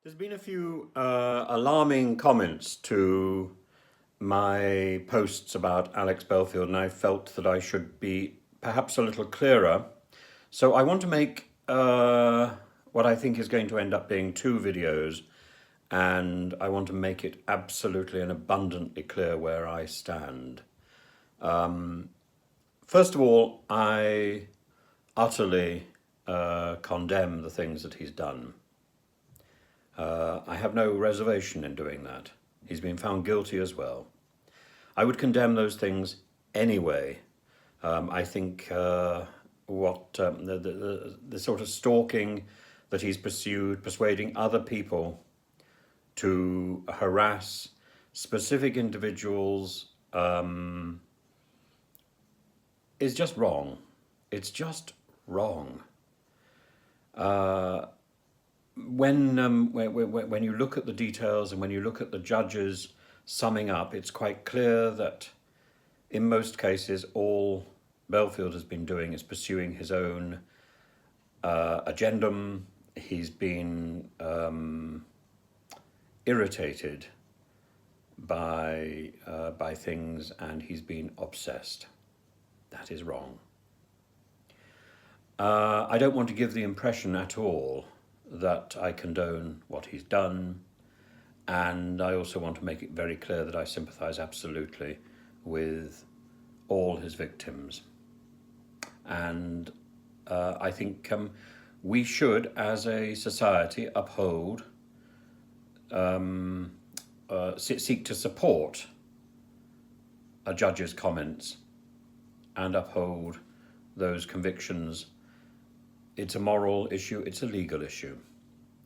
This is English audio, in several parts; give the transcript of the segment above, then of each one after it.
There's been a few alarming comments to my posts about Alex Belfield, and I felt that I should be perhaps a little clearer. So I want to make what I think is going to end up being two videos, and I want to make it absolutely and abundantly clear where I stand. First of all, I utterly condemn the things that he's done. I have no reservation in doing that. He's been found guilty as well. I would condemn those things anyway. I think the sort of stalking that he's pursued, persuading other people to harass specific individuals, is just wrong. It's just wrong. When you look at the details and when you look at the judges summing up, it's quite clear that in most cases all Belfield has been doing is pursuing his own agendum. He's been irritated by things, and he's been obsessed. That is wrong. I don't want to give the impression at all that I condone what he's done, and I also want to make it very clear that I sympathise absolutely with all his victims. And I think we should, as a society, uphold, seek to support a judge's comments and uphold those convictions. It's a moral issue, it's a legal issue.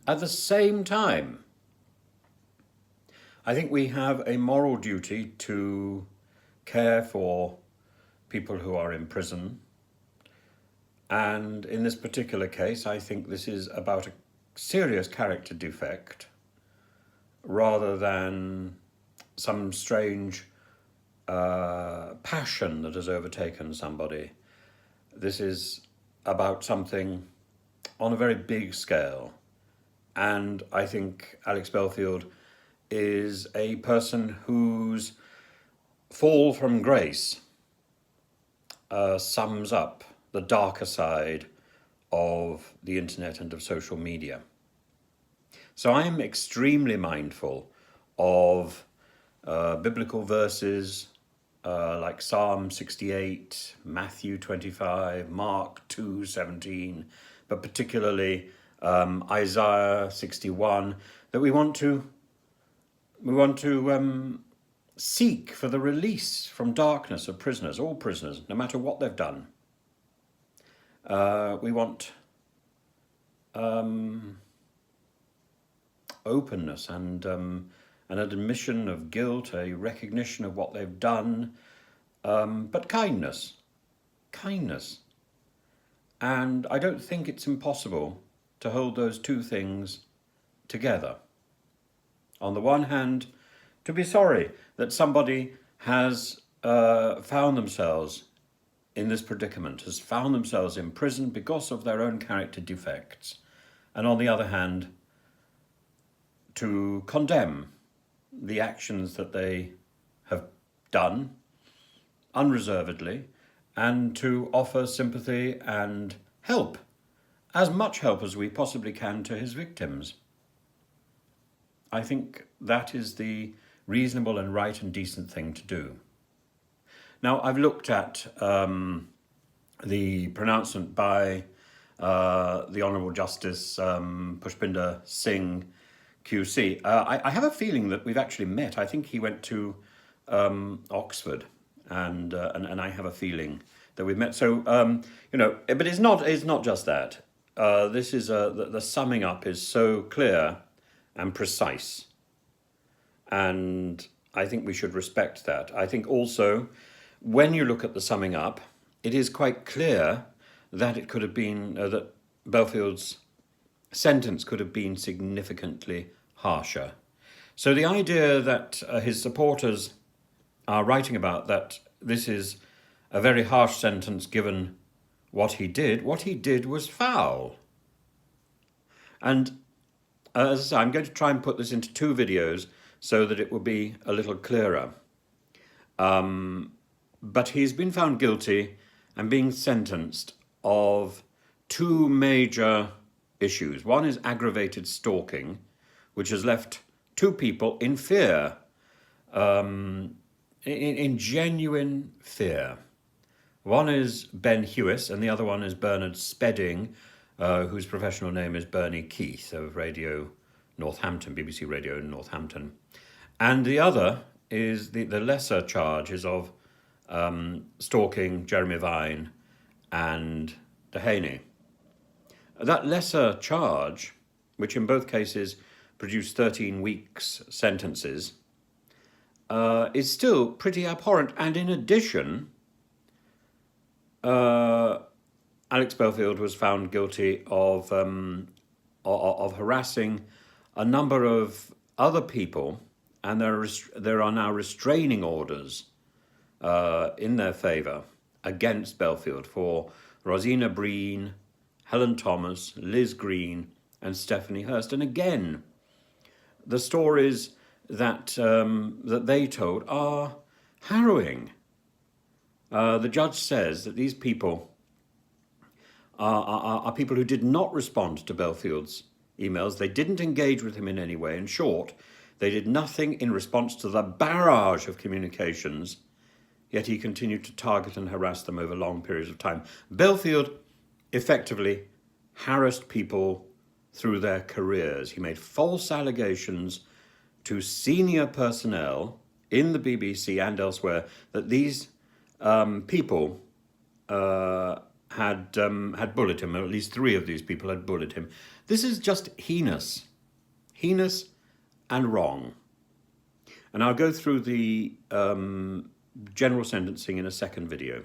At the same time, I think we have a moral duty to care for people who are in prison. And in this particular case, I think this is about a serious character defect rather than some strange passion that has overtaken somebody. This is about something on a very big scale. And I think Alex Belfield is a person whose fall from grace sums up the darker side of the internet and of social media. So I am extremely mindful of biblical verses like Psalm 68, Matthew 25, Mark 2:17, but particularly Isaiah 61, that we want to seek for the release from darkness of prisoners, all prisoners, no matter what they've done. We want openness and an admission of guilt, a recognition of what they've done, but kindness. And I don't think it's impossible to hold those two things together. On the one hand, to be sorry that somebody has found themselves in this predicament, has found themselves in prison because of their own character defects. And on the other hand, to condemn the actions that they have done unreservedly, and to offer sympathy and help, as much help as we possibly can, to his victims. I think that is the reasonable and right and decent thing to do. Now, I've looked at the pronouncement by the Honourable Justice Pushpinder Singh QC. I have a feeling that we've actually met. I think he went to Oxford, and I have a feeling that we've met. So but it's not just that. This is the summing up is so clear and precise, and I think we should respect that. I think also, when you look at the summing up, it is quite clear that it could have been that Belfield's sentence could have been significantly harsher. So the idea that his supporters are writing about that this is a very harsh sentence given what he did was foul. And As I say, I'm going to try and put this into 2 videos so that it will be a little clearer. But he's been found guilty and being sentenced of 2 major issues. One is aggravated stalking, which has left 2 people in fear, in genuine fear. One is Ben Hewis and the other one is Bernard Spedding, whose professional name is Bernie Keith of Radio Northampton, BBC Radio Northampton. And the other is the lesser charge is of stalking Jeremy Vine and Dehaney. That lesser charge, which in both cases produced 13 weeks sentences, is still pretty abhorrent. And in addition, Alex Belfield was found guilty of harassing a number of other people, and there are now restraining orders in their favour against Belfield for Rosina Breen, Helen Thomas, Liz Green, and Stephanie Hurst. And again, the stories that they told are harrowing. The judge says that these people are people who did not respond to Belfield's emails. They didn't engage with him in any way. In short, they did nothing in response to the barrage of communications, yet he continued to target and harass them over long periods of time. Belfield effectively harassed people through their careers. He made false allegations to senior personnel in the BBC and elsewhere that these people had bullied him, or at least 3 of these people had bullied him. This is just heinous and wrong. And I'll go through the general sentencing in a second video.